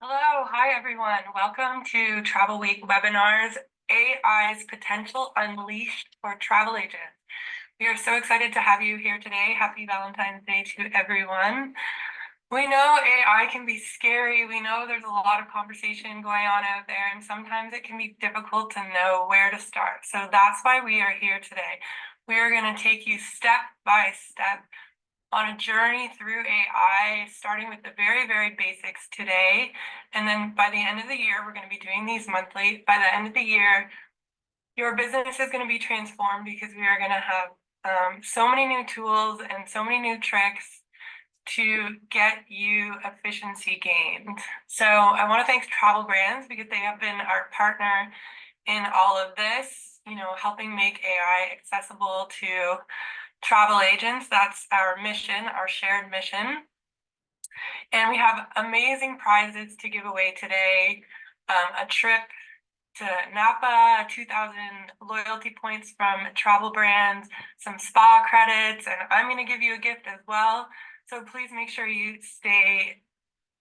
Hello, hi everyone. Welcome to Travel Week webinars, AI's Potential Unleashed for Travel Agents. We are so excited to have you here today. Happy Valentine's Day to everyone. We know AI can be scary. We know there's a lot of conversation going on out there, and sometimes it can be difficult to know where to start. So that's why we are here today. We are going to take you step by step on a journey through AI, starting with the very, very basics today. And then by the end of the year, we're going to be doing these monthly. By the end of the year, your business is going to be transformed because we are going to have so many new tools and so many new tricks to get you efficiency gains. So I want to thank TravelBrands because they have been our partner in all of this, helping make AI accessible to travel agents. That's our mission, our shared mission. And we have amazing prizes to give away today. A trip to Napa, 2,000 loyalty points from TravelBrands, some spa credits, and I'm going to give you a gift as well. So please make sure you stay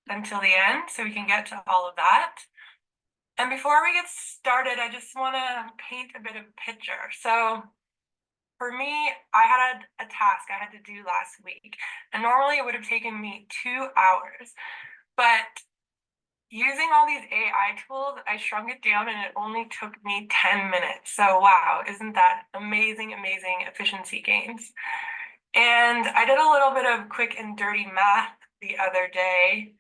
until the end so we can get to all of that. And before we get started, I just want to paint a bit of a picture. So for me, I had a task I had to do last week, and normally it would have taken me 2 hours, but using all these AI tools, I shrunk it down and it only took me 10 minutes. So wow, isn't that amazing, amazing efficiency gains? And I did a little bit of quick and dirty math the other day,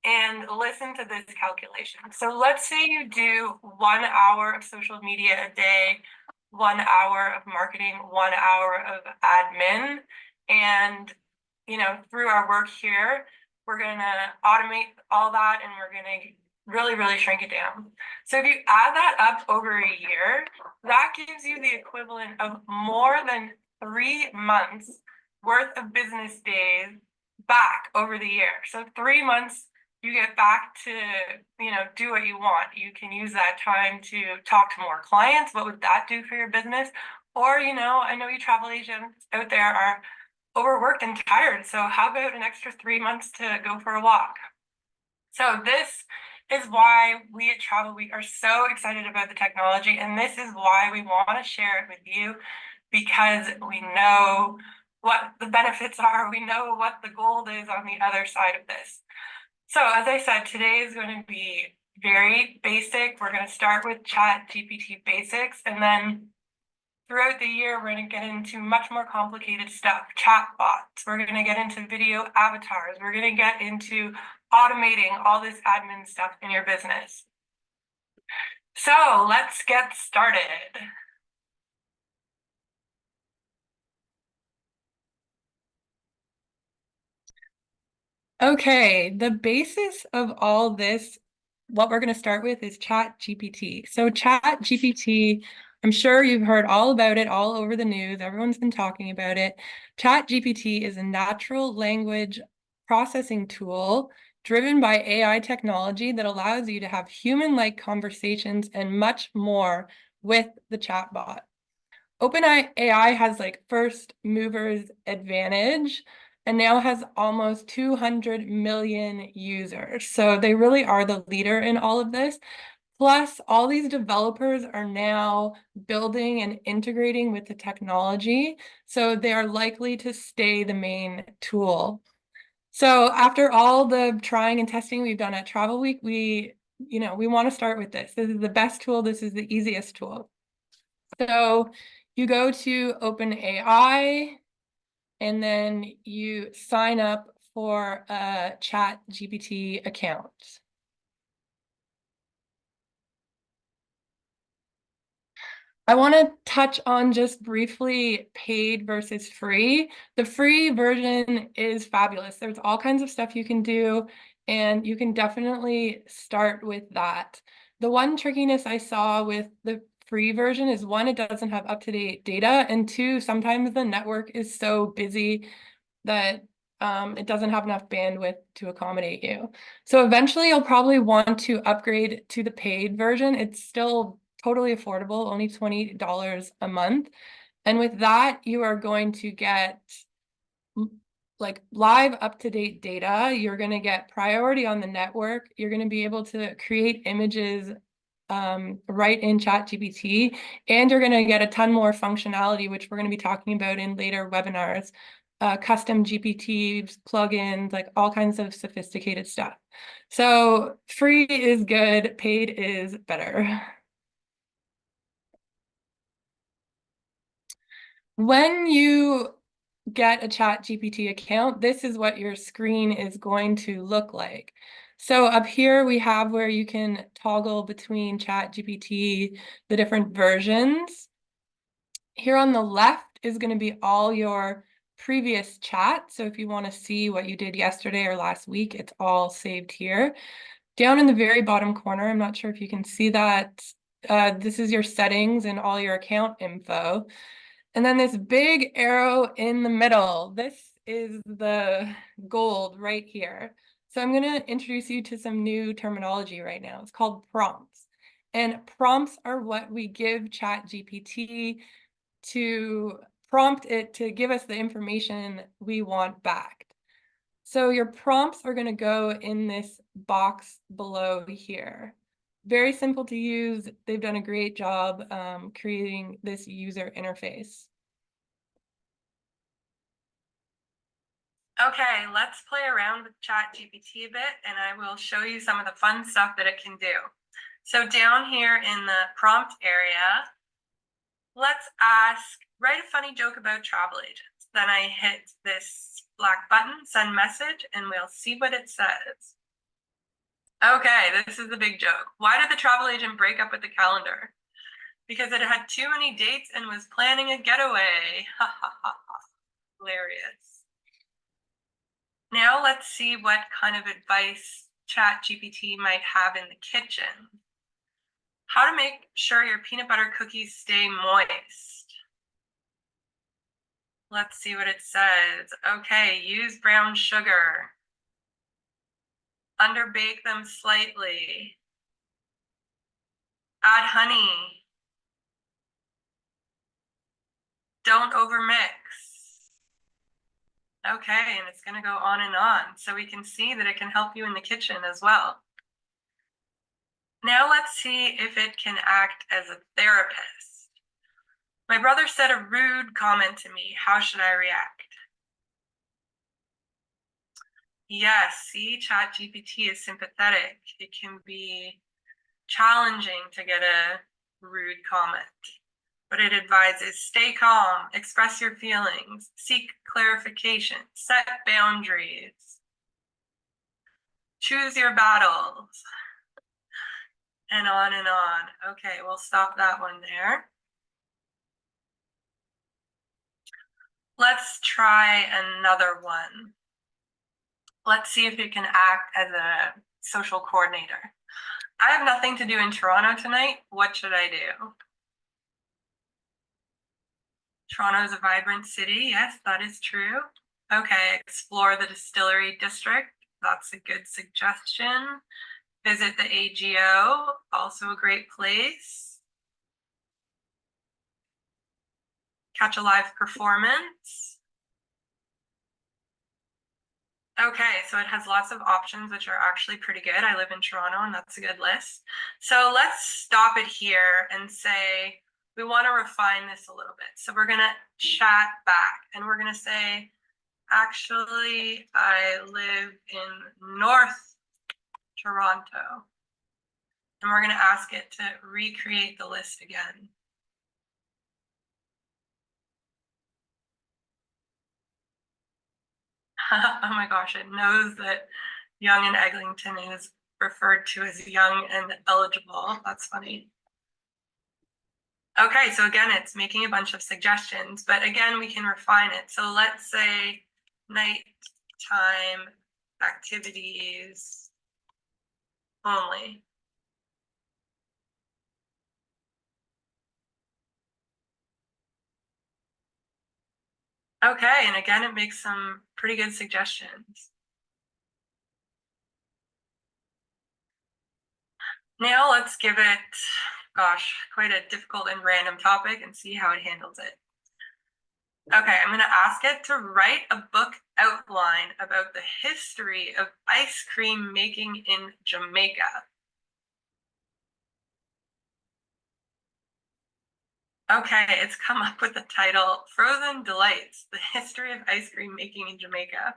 and listen to this calculation. So let's say you do 1 hour of social media a day, 1 hour of marketing, 1 hour of admin. And, through our work here, we're going to automate all that and we're going to really, really shrink it down. So if you add that up over a year, that gives you the equivalent of more than 3 months worth of business days back over the year. So 3 months you get back to, do what you want. You can use that time to talk to more clients. What would that do for your business? Or, I know you travel agents out there are overworked and tired. So how about an extra 3 months to go for a walk? So this is why we at Travel Week are so excited about the technology. And this is why we want to share it with you, because we know what the benefits are. We know what the gold is on the other side of this. So as I said, today is going to be very basic. We're going to start with ChatGPT basics, and then throughout the year, we're going to get into much more complicated stuff, chatbots. We're going to get into video avatars. We're going to get into automating all this admin stuff in your business. So let's get started. Okay, the basis of all this, what we're going to start with is ChatGPT. So ChatGPT, I'm sure you've heard all about it all over the news. Everyone's been talking about it. ChatGPT is a natural language processing tool driven by AI technology that allows you to have human-like conversations and much more with the chatbot. OpenAI has like first movers advantage and now has almost 200 million users. So they really are the leader in all of this. Plus, all these developers are now building and integrating with the technology, so they are likely to stay the main tool. So after all the trying and testing we've done at Travel Week, we want to start with this. This is the best tool. This is the easiest tool. So you go to OpenAI and then you sign up for a ChatGPT account. I want to touch on just briefly paid versus free. The free version is fabulous. There's all kinds of stuff you can do, and you can definitely start with that. The one trickiness I saw with the free version is, one, it doesn't have up-to-date data, and two, sometimes the network is so busy that it doesn't have enough bandwidth to accommodate you. So eventually you'll probably want to upgrade to the paid version. It's still totally affordable, only $20 a month. And with that, you are going to get like live up-to-date data. You're going to get priority on the network. You're going to be able to create images right in ChatGPT, and you're going to get a ton more functionality, which we're going to be talking about in later webinars, custom GPTs, plugins, like all kinds of sophisticated stuff. So free is good, paid is better. When you get a ChatGPT account, this is what your screen is going to look like. So up here we have where you can toggle between ChatGPT, the different versions. Here on the left is going to be all your previous chat. So if you want to see what you did yesterday or last week, it's all saved here. Down in the very bottom corner, I'm not sure if you can see that, this is your settings and all your account info. And then this big arrow in the middle, this is the gold right here. So I'm going to introduce you to some new terminology right now. It's called prompts. And prompts are what we give ChatGPT to prompt it to give us the information we want back. So your prompts are going to go in this box below here. Very simple to use. They've done a great job creating this user interface. Okay, let's play around with ChatGPT a bit, and I will show you some of the fun stuff that it can do. So down here in the prompt area, let's write a funny joke about travel agents. Then I hit this black button, send message, and we'll see what it says. Okay, this is the big joke. Why did the travel agent break up with the calendar? Because it had too many dates and was planning a getaway. Ha ha ha ha. Hilarious. Now let's see what kind of advice ChatGPT might have in the kitchen. How to make sure your peanut butter cookies stay moist. Let's see what it says. Okay, use brown sugar. Underbake them slightly. Add honey. Don't overmix. Okay, and it's going to go on and on. So we can see that it can help you in the kitchen as well. Now let's see if it can act as a therapist. My brother said a rude comment to me. How should I react? Yes, see, ChatGPT is sympathetic. It can be challenging to get a rude comment, but it advises stay calm, express your feelings, seek clarification, set boundaries, choose your battles, and on and on. Okay, we'll stop that one there. Let's try another one. Let's see if it can act as a social coordinator. I have nothing to do in Toronto tonight. What should I do? Toronto is a vibrant city. Yes, that is true. Okay, explore the distillery district. That's a good suggestion. Visit the AGO, also a great place. Catch a live performance. Okay, so it has lots of options, which are actually pretty good. I live in Toronto, and that's a good list. So let's stop it here and say, we want to refine this a little bit. So we're going to chat back, and we're going to say, actually, I live in North Toronto. And we're going to ask it to recreate the list again. Oh my gosh, it knows that Yonge and Eglinton is referred to as young and eligible. That's funny. Okay, so again, it's making a bunch of suggestions, but again, we can refine it. So let's say nighttime activities only. Okay, and again, it makes some pretty good suggestions. Now let's give it, gosh, quite a difficult and random topic and see how it handles it. Okay, I'm gonna ask it to write a book outline about the history of ice cream making in Jamaica. Okay, it's come up with the title Frozen Delights, the history of ice cream making in Jamaica.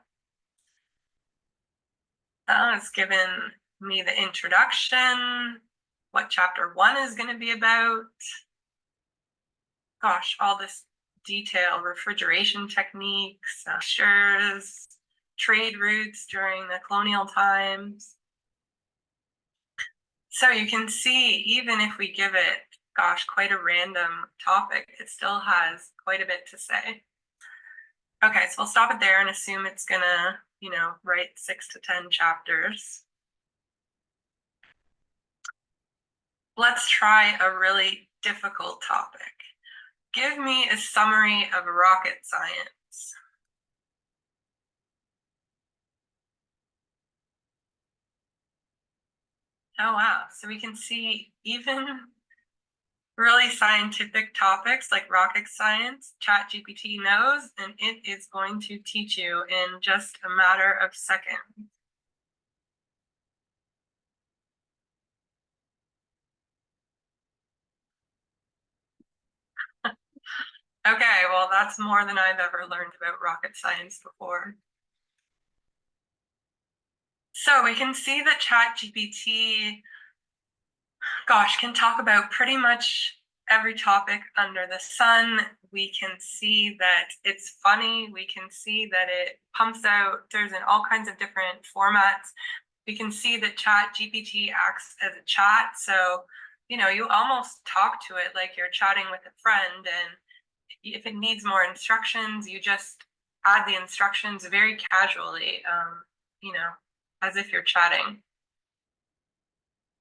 It's given me the introduction, what chapter 1 is going to be about. Gosh, all this detail, refrigeration techniques, textures, trade routes during the colonial times. So you can see, even if we give it, gosh, quite a random topic, it still has quite a bit to say. Okay, so we'll stop it there and assume it's gonna, write 6 to 10 chapters. Let's try a really difficult topic. Give me a summary of rocket science. Oh, wow. So we can see even really scientific topics like rocket science, ChatGPT knows, and it is going to teach you in just a matter of seconds. Okay, well, that's more than I've ever learned about rocket science before. So we can see that ChatGPT, gosh, can talk about pretty much every topic under the sun. We can see that it's funny. We can see that it pumps out, there's in all kinds of different formats. We can see that ChatGPT acts as a chat. So, you almost talk to it like you're chatting with a friend. And if it needs more instructions, you just add the instructions very casually, as if you're chatting.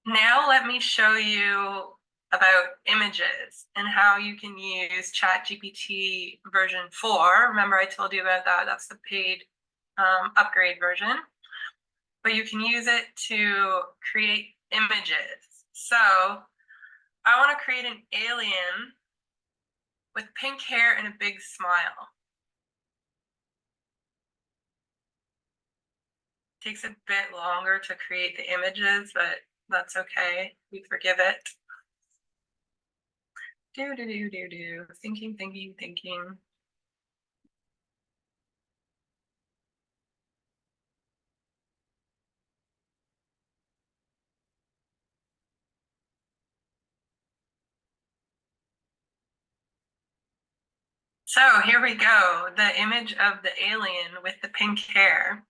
Now let me show you about images and how you can use ChatGPT version 4. Remember I told you about that, that's the paid upgrade version. But you can use it to create images. So I want to create an alien with pink hair and a big smile. Takes a bit longer to create the images, but that's okay. We forgive it. Thinking, thinking, thinking. So here we go, the image of the alien with the pink hair.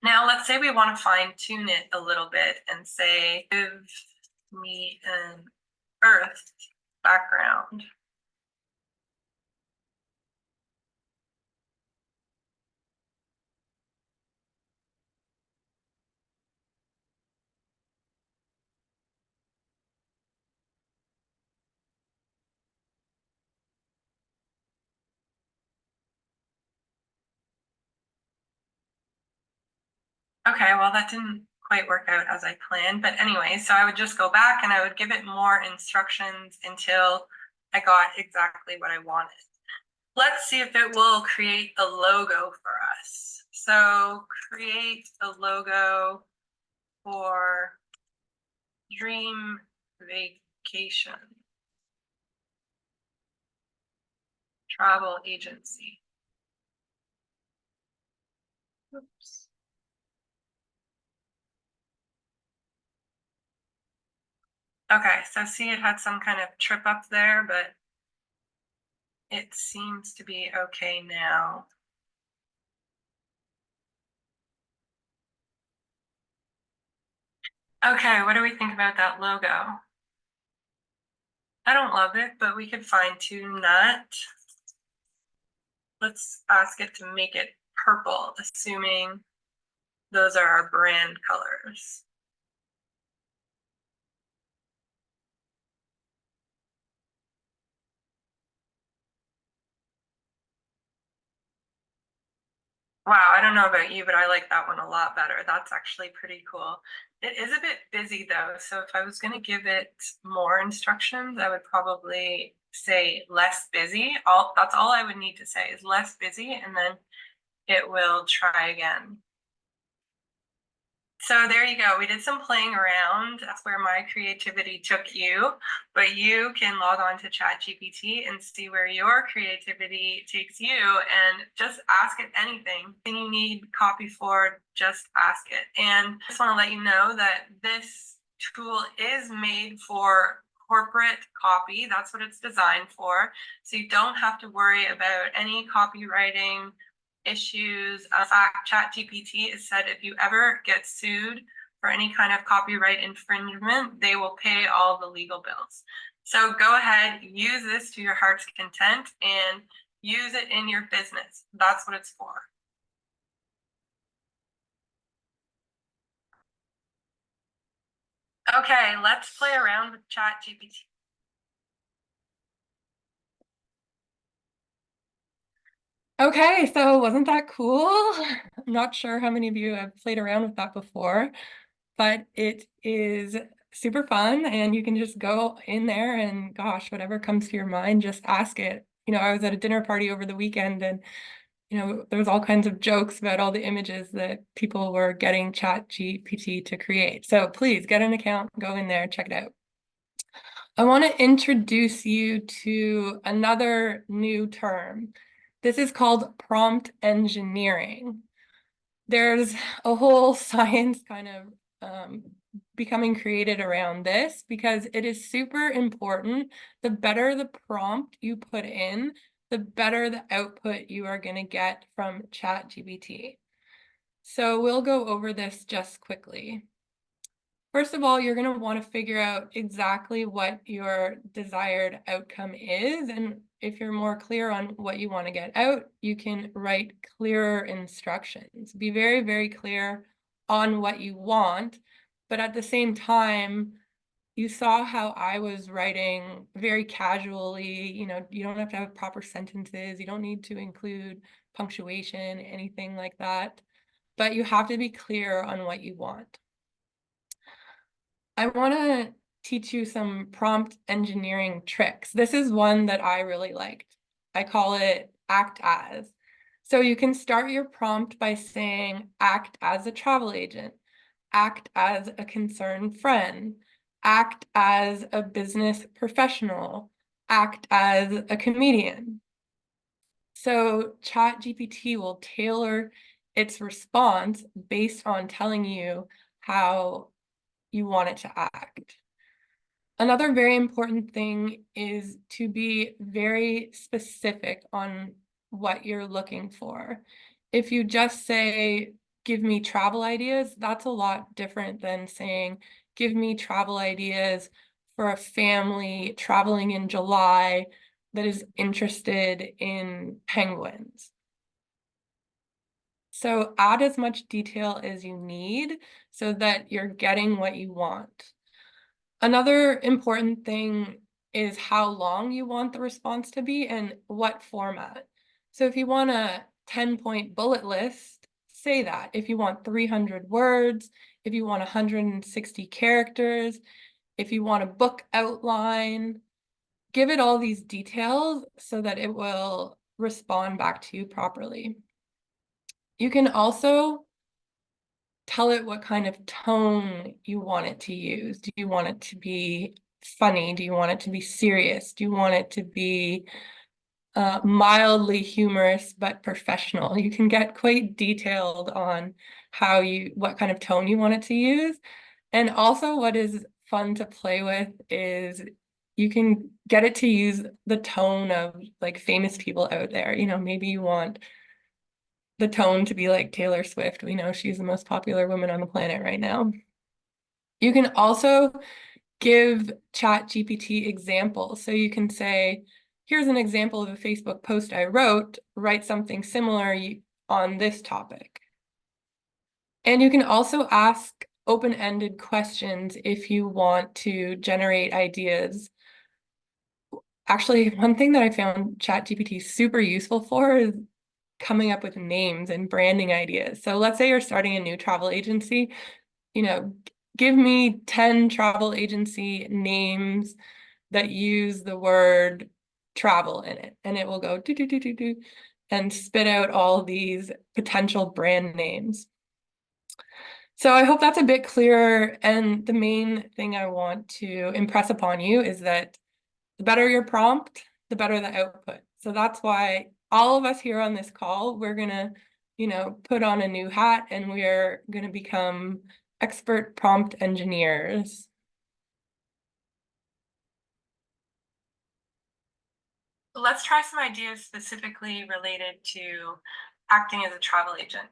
Now let's say we want to fine tune it a little bit and say, give me an Earth background. Okay, well, that didn't quite work out as I planned, but anyway, so I would just go back and I would give it more instructions until I got exactly what I wanted. Let's see if it will create a logo for us. So create a logo for Dream Vacation Travel Agency. Oops. Okay, so see it had some kind of trip up there, but it seems to be okay now. Okay, what do we think about that logo? I don't love it, but we could fine tune that. Let's ask it to make it purple, assuming those are our brand colors. Wow, I don't know about you, but I like that one a lot better. That's actually pretty cool. It is a bit busy though, so if I was going to give it more instructions, I would probably say less busy. That's all I would need to say is less busy, and then it will try again. So there you go. We did some playing around. That's where my creativity took you. But you can log on to ChatGPT and see where your creativity takes you and just ask it anything. Anything you need copy for, just ask it. And I just want to let you know that this tool is made for corporate copy. That's what it's designed for. So you don't have to worry about any copywriting issues. In fact, ChatGPT has said if you ever get sued for any kind of copyright infringement, they will pay all the legal bills. So go ahead, use this to your heart's content and use it in your business. That's what it's for. Okay, let's play around with ChatGPT. Okay, so wasn't that cool? I'm not sure how many of you have played around with that before, but it is super fun and you can just go in there and gosh, whatever comes to your mind, just ask it. I was at a dinner party over the weekend and there was all kinds of jokes about all the images that people were getting ChatGPT to create. So please get an account, go in there, check it out. I want to introduce you to another new term. This is called prompt engineering. There's a whole science kind of becoming created around this because it is super important. The better the prompt you put in, the better the output you are going to get from ChatGPT. So we'll go over this just quickly. First of all, you're going to want to figure out exactly what your desired outcome is. And if you're more clear on what you want to get out, you can write clearer instructions. Be very, very clear on what you want. But at the same time, you saw how I was writing very casually. You don't have to have proper sentences. You don't need to include punctuation, anything like that. But you have to be clear on what you want. I want to teach you some prompt engineering tricks. This is one that I really liked. I call it act as. So you can start your prompt by saying act as a travel agent, act as a concerned friend, act as a business professional, act as a comedian. So ChatGPT will tailor its response based on telling you how you want it to act. Another very important thing is to be very specific on what you're looking for. If you just say, give me travel ideas, that's a lot different than saying, give me travel ideas for a family traveling in July that is interested in penguins. So add as much detail as you need so that you're getting what you want. Another important thing is how long you want the response to be and what format. So if you want a 10-point bullet list, say that. If you want 300 words, if you want 160 characters, if you want a book outline, give it all these details so that it will respond back to you properly. You can also tell it what kind of tone you want it to use. Do you want it to be funny? Do you want it to be serious? Do you want it to be mildly humorous but professional? You can get quite detailed on what kind of tone you want it to use. And also what is fun to play with is you can get it to use the tone of like famous people out there. Maybe you want the tone to be like Taylor Swift. We know she's the most popular woman on the planet right now. You can also give ChatGPT examples. So you can say, here's an example of a Facebook post I wrote, write something similar on this topic. And you can also ask open-ended questions if you want to generate ideas. Actually, one thing that I found ChatGPT super useful for is coming up with names and branding ideas. So let's say you're starting a new travel agency, give me 10 travel agency names that use the word travel in it, and it will go do do do do do and spit out all these potential brand names. So I hope that's a bit clearer. And the main thing I want to impress upon you is that the better your prompt, the better the output. So that's why all of us here on this call, we're gonna, put on a new hat and we're gonna become expert prompt engineers. Let's try some ideas specifically related to acting as a travel agent.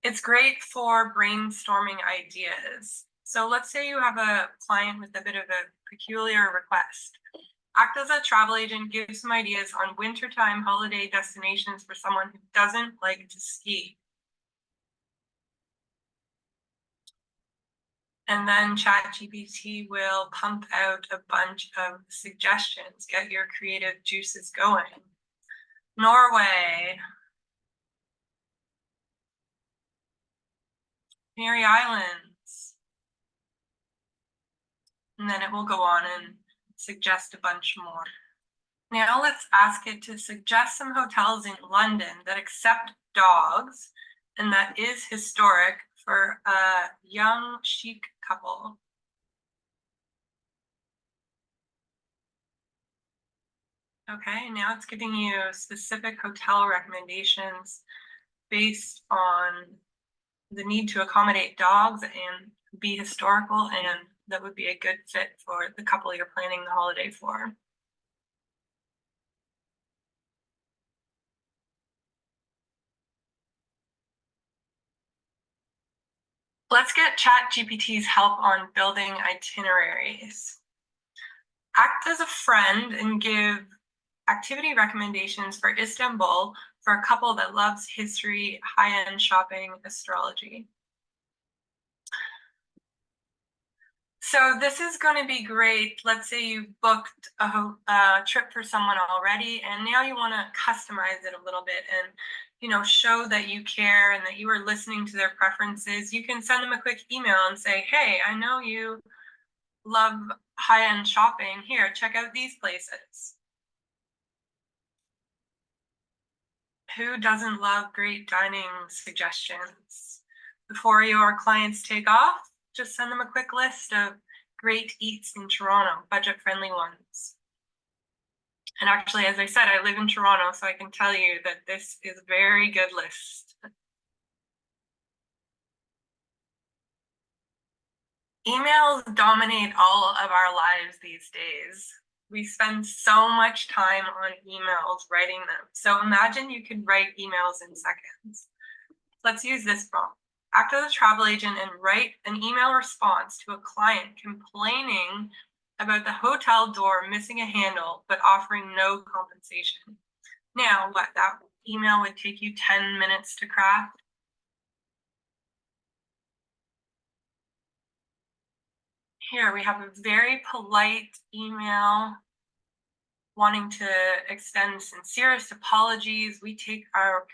It's great for brainstorming ideas. So let's say you have a client with a bit of a peculiar request. Act as a travel agent, give some ideas on wintertime holiday destinations for someone who doesn't like to ski. And then ChatGPT will pump out a bunch of suggestions, get your creative juices going. Norway, Canary Islands. And then it will go on and suggest a bunch more. Now let's ask it to suggest some hotels in London that accept dogs and that is historic for a young chic couple. Okay, now it's giving you specific hotel recommendations based on the need to accommodate dogs and be historical, and that would be a good fit for the couple you're planning the holiday for. Let's get ChatGPT's help on building itineraries. Act as a friend and give activity recommendations for Istanbul for a couple that loves history, high-end shopping, astrology. So this is going to be great. Let's say you've booked a trip for someone already, and now you want to customize it a little bit and show that you care and that you are listening to their preferences. You can send them a quick email and say, hey, I know you love high-end shopping. Here, check out these places. Who doesn't love great dining suggestions? Before your clients take off, just send them a quick list of great eats in Toronto, budget-friendly ones. And actually, as I said, I live in Toronto, so I can tell you that this is a very good list. Emails dominate all of our lives these days. We spend so much time on emails writing them. So imagine you could write emails in seconds. Let's use this prompt. Act as a travel agent and write an email response to a client complaining about the hotel door missing a handle but offering no compensation. Now, that email would take you 10 minutes to craft. Here we have a very polite email wanting to extend sincerest apologies. We take our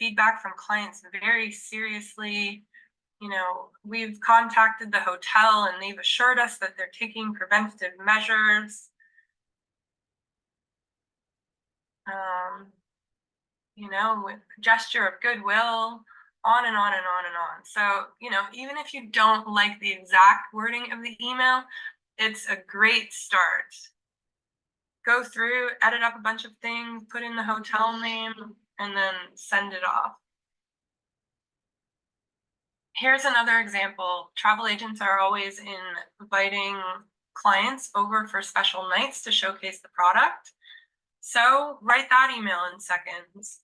feedback from clients very seriously. We've contacted the hotel and they've assured us that they're taking preventative measures. With a gesture of goodwill, on and on and on and on. So, even if you don't like the exact wording of the email, it's a great start. Go through, edit up a bunch of things, put in the hotel name, and then send it off. Here's another example. Travel agents are always inviting clients over for special nights to showcase the product. So write that email in seconds.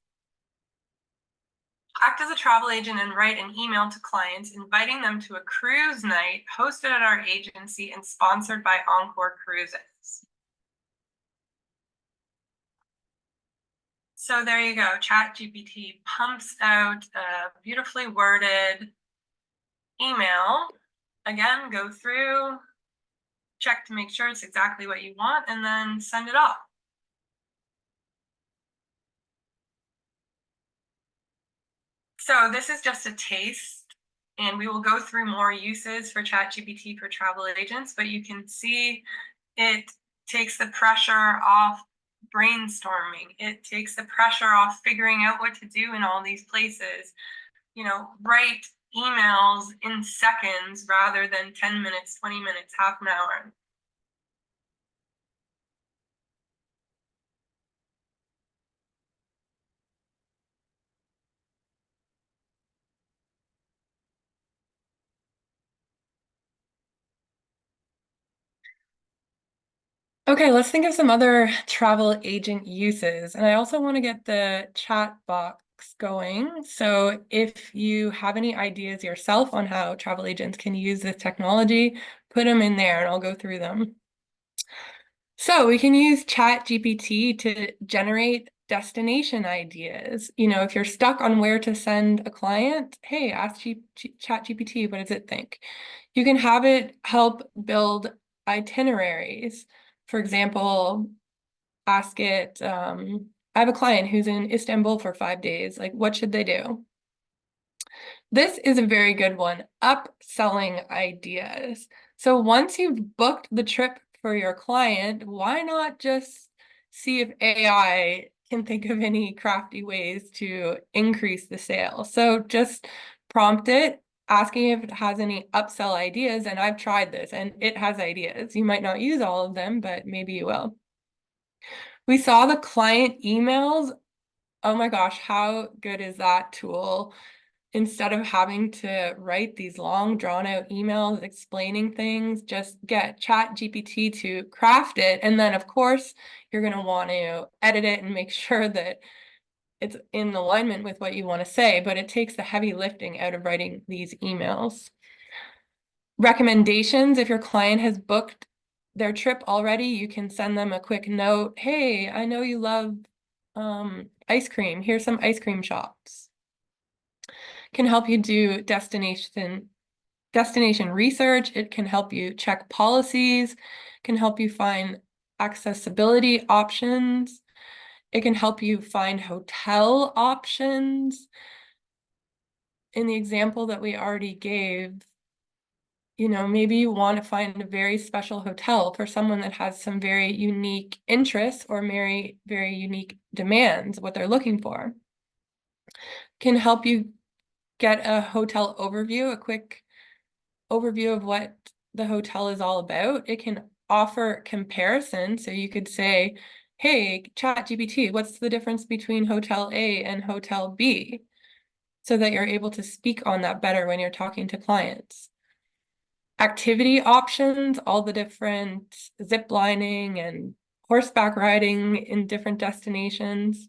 Act as a travel agent and write an email to clients inviting them to a cruise night hosted at our agency and sponsored by Encore Cruises. So there you go. ChatGPT pumps out a beautifully worded email. Again, go through, check to make sure it's exactly what you want, and then send it off. So this is just a taste, and we will go through more uses for ChatGPT for travel agents, but you can see it takes the pressure off brainstorming. It takes the pressure off figuring out what to do in all these places. Write emails in seconds rather than 10 minutes, 20 minutes, half an hour. Okay, let's think of some other travel agent uses. And I also want to get the chat box going. So if you have any ideas yourself on how travel agents can use this technology, put them in there and I'll go through them. So we can use ChatGPT to generate destination ideas. If you're stuck on where to send a client, hey, ask ChatGPT, what does it think? You can have it help build itineraries. For example, ask it, I have a client who's in Istanbul for 5 days. Like, what should they do? This is a very good one, upselling ideas. So once you've booked the trip for your client, why not just see if AI can think of any crafty ways to increase the sale? So just prompt it, asking if it has any upsell ideas, and I've tried this and it has ideas. You might not use all of them, but maybe you will. We saw the client emails. Oh my gosh, how good is that tool? Instead of having to write these long drawn out emails explaining things, just get ChatGPT to craft it. And then of course, you're going to want to edit it and make sure that it's in alignment with what you want to say, but it takes the heavy lifting out of writing these emails. Recommendations, if your client has booked their trip already, you can send them a quick note. Hey, I know you love ice cream. Here's some ice cream shops. Can help you do destination research. It can help you check policies, can help you find accessibility options. It can help you find hotel options. In the example that we already gave, maybe you want to find a very special hotel for someone that has some very unique interests or very, very unique demands, what they're looking for. Can help you get a hotel overview, a quick overview of what the hotel is all about. It can offer comparison. So you could say, hey, ChatGPT, what's the difference between Hotel A and Hotel B? So that you're able to speak on that better when you're talking to clients. Activity options, all the different zip lining and horseback riding in different destinations.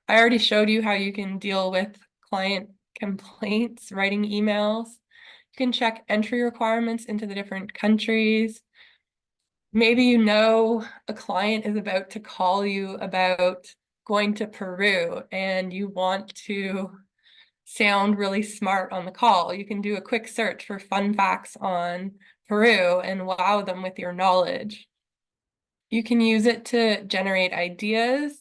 I already showed you how you can deal with client complaints, writing emails. You can check entry requirements into the different countries. Maybe a client is about to call you about going to Peru and you want to sound really smart on the call. You can do a quick search for fun facts on Peru and wow them with your knowledge. You can use it to generate ideas.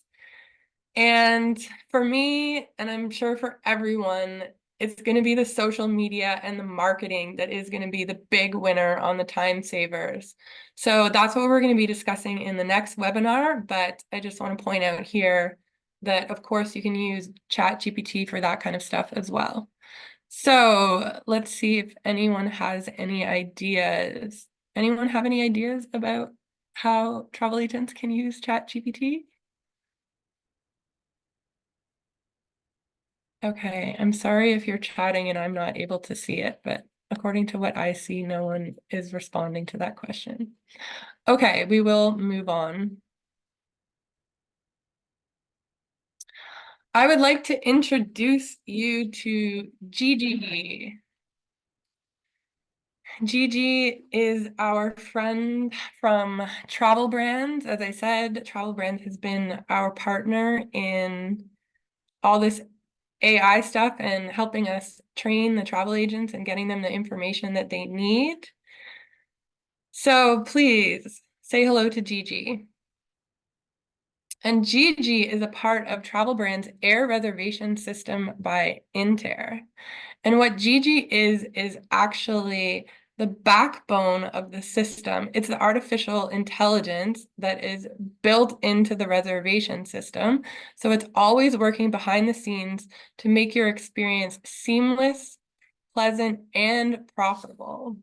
And for me, and I'm sure for everyone, it's going to be the social media and the marketing that is going to be the big winner on the time savers. So that's what we're going to be discussing in the next webinar. But I just want to point out here that, of course, you can use ChatGPT for that kind of stuff as well. So let's see if anyone has any ideas. Anyone have any ideas about how travel agents can use ChatGPT? Okay, I'm sorry if you're chatting and I'm not able to see it, but according to what I see, no one is responding to that question. Okay, we will move on. I would like to introduce you to Gigi. Gigi is our friend from TravelBrands. As I said, TravelBrands has been our partner in all this AI stuff and helping us train the travel agents and getting them the information that they need. So please say hello to Gigi. And Gigi is a part of TravelBrands' air reservation system by Inter. And what Gigi is actually the backbone of the system. It's the artificial intelligence that is built into the reservation system. So it's always working behind the scenes to make your experience seamless, pleasant, and profitable.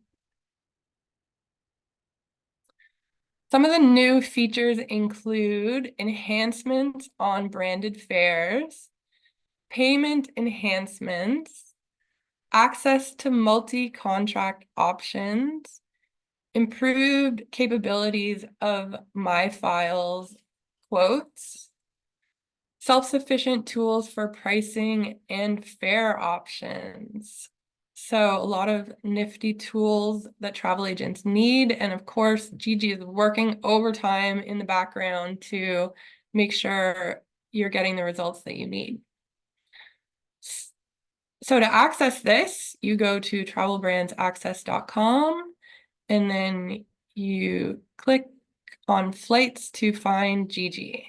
Some of the new features include enhancements on branded fares, payment enhancements, access to multi-contract options, improved capabilities of My Files quotes, self-sufficient tools for pricing and fare options. So a lot of nifty tools that travel agents need. And of course, Gigi is working overtime in the background to make sure you're getting the results that you need. So to access this, you go to travelbrandsaccess.com and then you click on flights to find Gigi.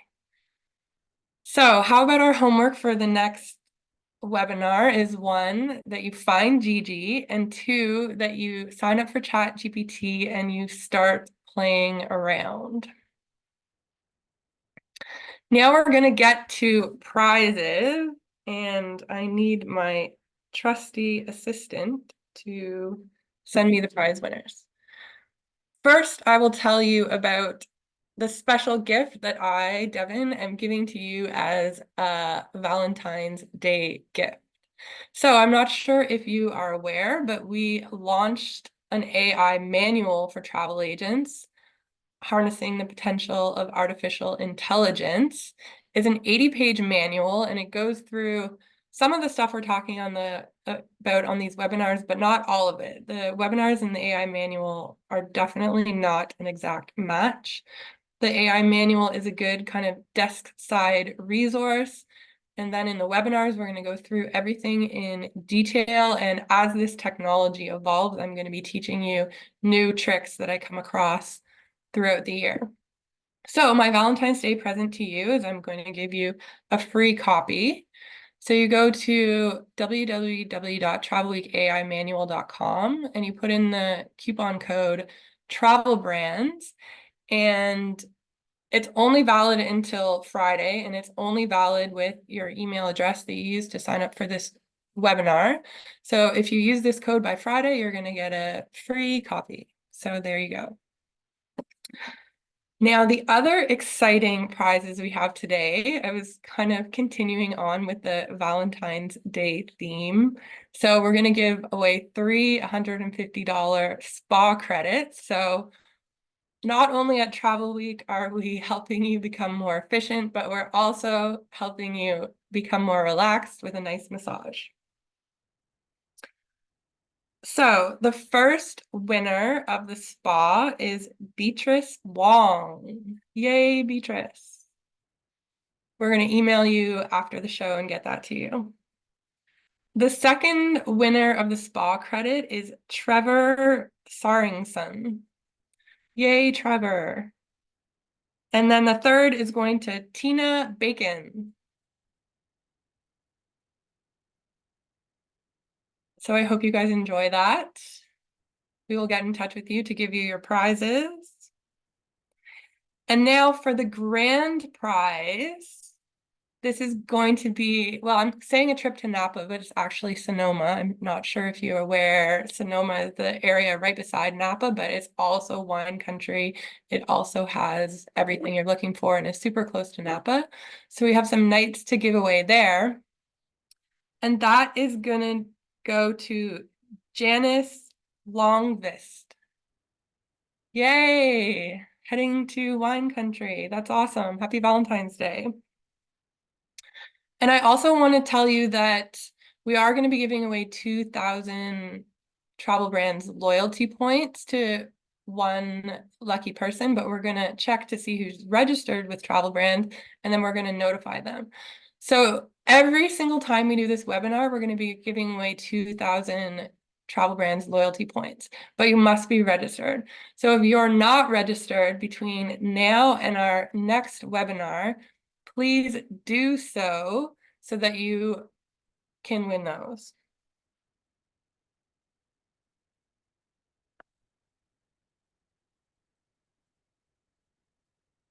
So how about our homework for the next webinar is 1, that you find Gigi, and 2, that you sign up for ChatGPT and you start playing around. Now we're going to get to prizes, and I need my trusty assistant to send me the prize winners. First, I will tell you about the special gift that I, Devin, am giving to you as a Valentine's Day gift. So I'm not sure if you are aware, but we launched an AI manual for travel agents, harnessing the potential of artificial intelligence. It's an 80-page manual, and it goes through some of the stuff we're talking about on these webinars, but not all of it. The webinars and the AI manual are definitely not an exact match. The AI manual is a good kind of desk side resource. And then in the webinars, we're going to go through everything in detail. And as this technology evolves, I'm going to be teaching you new tricks that I come across throughout the year. So my Valentine's Day present to you is I'm going to give you a free copy. So you go to www.travelweekaimanual.com and you put in the coupon code TravelBrands, and it's only valid until Friday, and it's only valid with your email address that you use to sign up for this webinar. So if you use this code by Friday, you're going to get a free copy. So there you go. Now, the other exciting prizes we have today, I was kind of continuing on with the Valentine's Day theme. So we're going to give away 3 $150 spa credits. So not only at Travel Week are we helping you become more efficient, but we're also helping you become more relaxed with a nice massage. So the first winner of the spa is Beatrice Wong. Yay, Beatrice. We're going to email you after the show and get that to you. The second winner of the spa credit is Trevor Saringson. Yay, Trevor. And then the third is going to Tina Bacon. So I hope you guys enjoy that. We will get in touch with you to give you your prizes. And now for the grand prize. This is going to be, well, I'm saying a trip to Napa, but it's actually Sonoma. I'm not sure if you're aware, Sonoma is the area right beside Napa, but it's also wine country. It also has everything you're looking for and is super close to Napa. So we have some nights to give away there. And that is going to go to Janice Longvist. Yay! Heading to wine country. That's awesome. Happy Valentine's Day. And I also want to tell you that we are going to be giving away 2,000 TravelBrands loyalty points to one lucky person, but we're going to check to see who's registered with TravelBrands, and then we're going to notify them. So every single time we do this webinar, we're going to be giving away 2,000 TravelBrands loyalty points, but you must be registered. So if you're not registered between now and our next webinar, please do so that you can win those.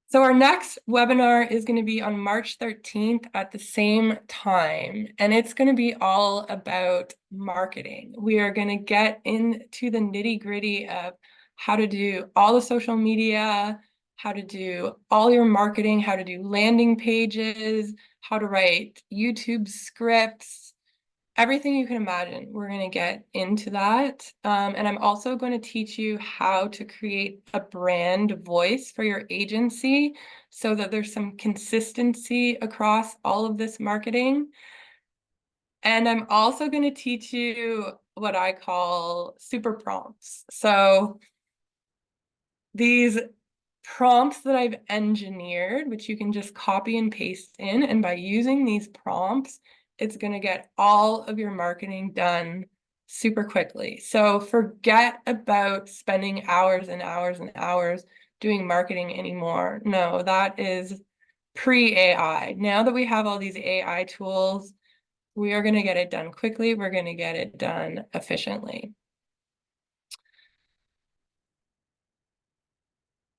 So our next webinar is going to be on March 13th at the same time, and it's going to be all about marketing. We are going to get into the nitty-gritty of how to do all the social media, how to do all your marketing, how to do landing pages, how to write YouTube scripts, everything you can imagine. We're going to get into that. And I'm also going to teach you how to create a brand voice for your agency so that there's some consistency across all of this marketing. And I'm also going to teach you what I call super prompts. So these prompts that I've engineered, which you can just copy and paste in. And by using these prompts, it's going to get all of your marketing done super quickly. So forget about spending hours and hours and hours doing marketing anymore. No, that is pre-AI. Now that we have all these AI tools, we are going to get it done quickly. We're going to get it done efficiently.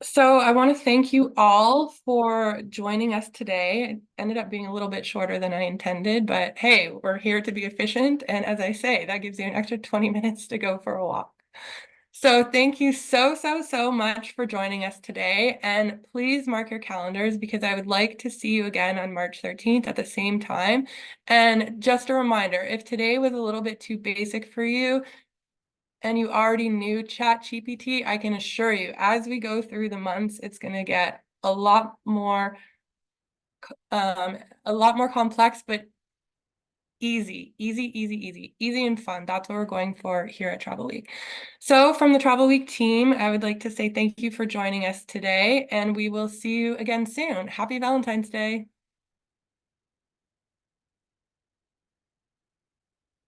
So I want to thank you all for joining us today. It ended up being a little bit shorter than I intended, but hey, we're here to be efficient. And as I say, that gives you an extra 20 minutes to go for a walk. So thank you so much for joining us today. And please mark your calendars because I would like to see you again on March 13th at the same time. And just a reminder, if today was a little bit too basic for you, and you already knew ChatGPT, I can assure you, as we go through the months, it's going to get a lot more complex, but easy and fun. That's what we're going for here at Travel Week. So from the Travel Week team, I would like to say thank you for joining us today, and we will see you again soon. Happy Valentine's Day.